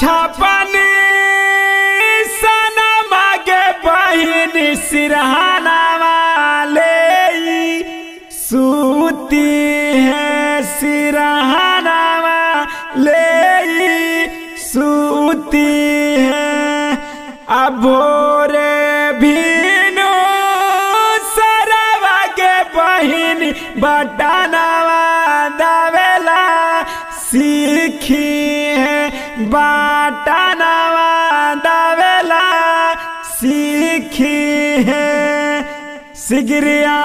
छपनी सनम आगे बहिन सिरहाना वाले सूती है सिरहाना वाले सूती है। अब भोरे भीनु सरवा के बहिन बटनवा दवेला सीखी है बटनवा दवेला सीखी है। सिगरिया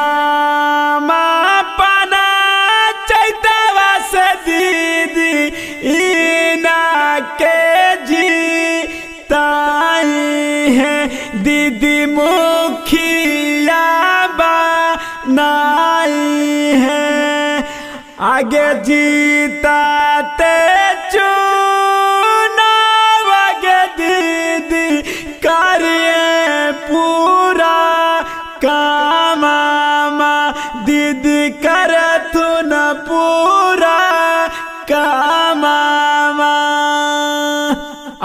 पना चैतवा से दीदी इना के जीताई है दीदी मुखिया बनाई है। आगे जीताते चुनाव आगे दीदी करिए पूरा काम दीदी कर तू न पूरा काम।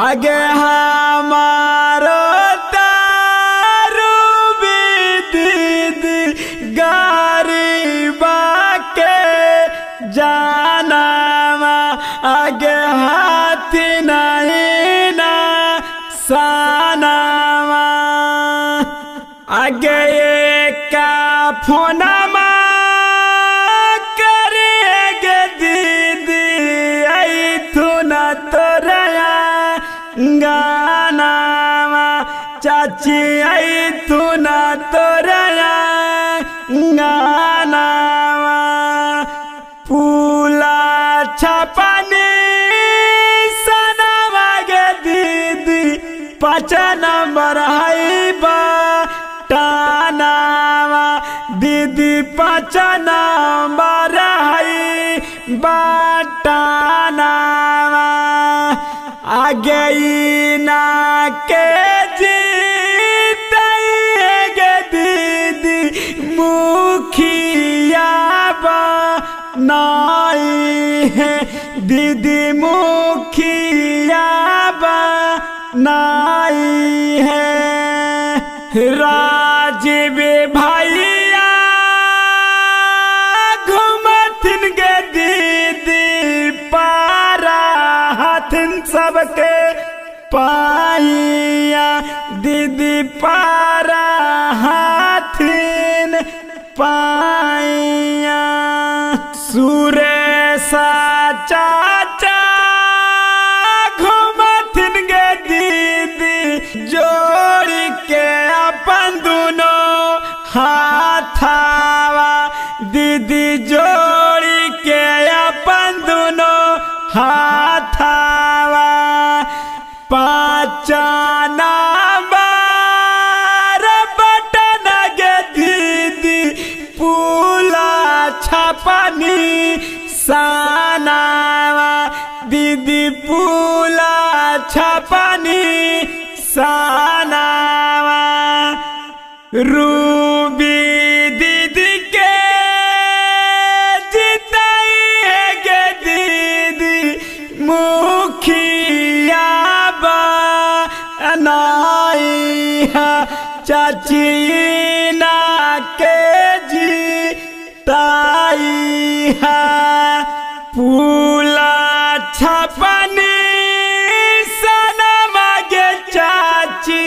आगे हमारो दारू भी दीदी गरीबा के जाना आगे हाथ नहीं ना साना। आगे का फोनमा करेगे दीदी आई तू न तोरया गाना चाची आई तू न तोरया गाना। पूला छपनी सनम आगे दीदी 5 नंबर है बटनवा दीदी 5 नंबर है बटनवा। आगे ना के जीतेगे दीदी मुखिया बनाई है दीदी मुखिया बनाई है। राजीव भैया घूमथिन गे दीदी पारा हाथिन सबके पाइया दीदी पारा हाथिन पाइया। सुरेशा चाचा घूमथिन गे दीदी जोड़ी के अपन दोनों हाथावा दीदी जोड़ी के अपन दोनों हाथावा। 5 नंबर बटन गे दीदी पूला छपनी सनवा दीदी पूला छपनी सनवा। रूबी दीदी के जीताई है गे दीदी मुखिया बनाई है चाची ना के जीताई है। पूला छपनी सनम आगे चाची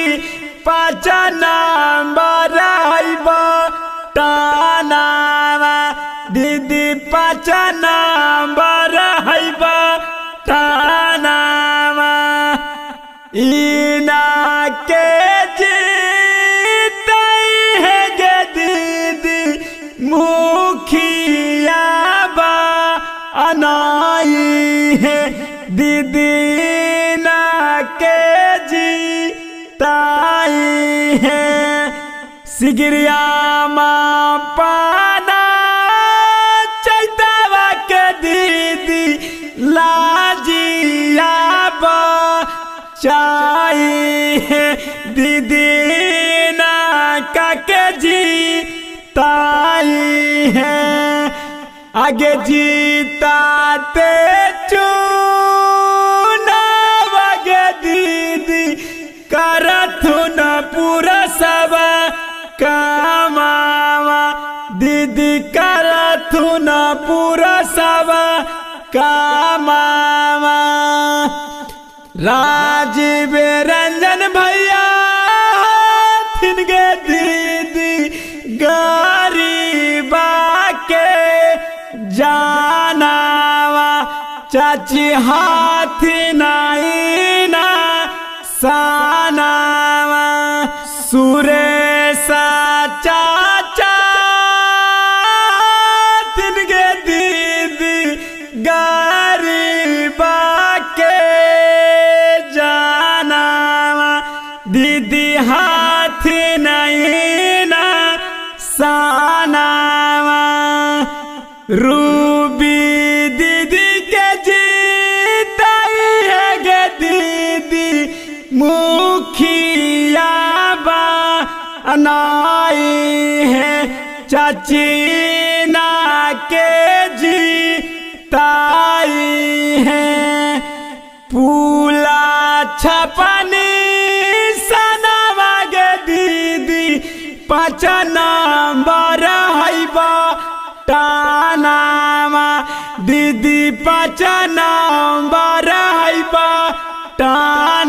5 नंबर है बटनवा दीदी 5 नंबर है बटनवा। इना के जीताई है गे दीदी मुखिया बनाई है दीदी ना के जीताई है। सिगरिया पाना चैतवा के दीदी लाजिया बचाई है दीदी ना का के जीताई है। आगे जीताते चुनाव आगे राजीव रंजन भैया थिनगे दीदी गरीबा के जानावा चाची हाथी नाई ना सानावा सुरेशा चाचा तिनके दीदी गरीबा के जानावा दीदी हाथी नहीं ना सानावा रूबी दीदी के जीताई है गे दीदी मुखिया बनाई है चाची ना के जीताई है पूला छपनी सनावा गे दीदी 5 नंबर हैबा टानावा दीदी 5 नंबर हैबा टान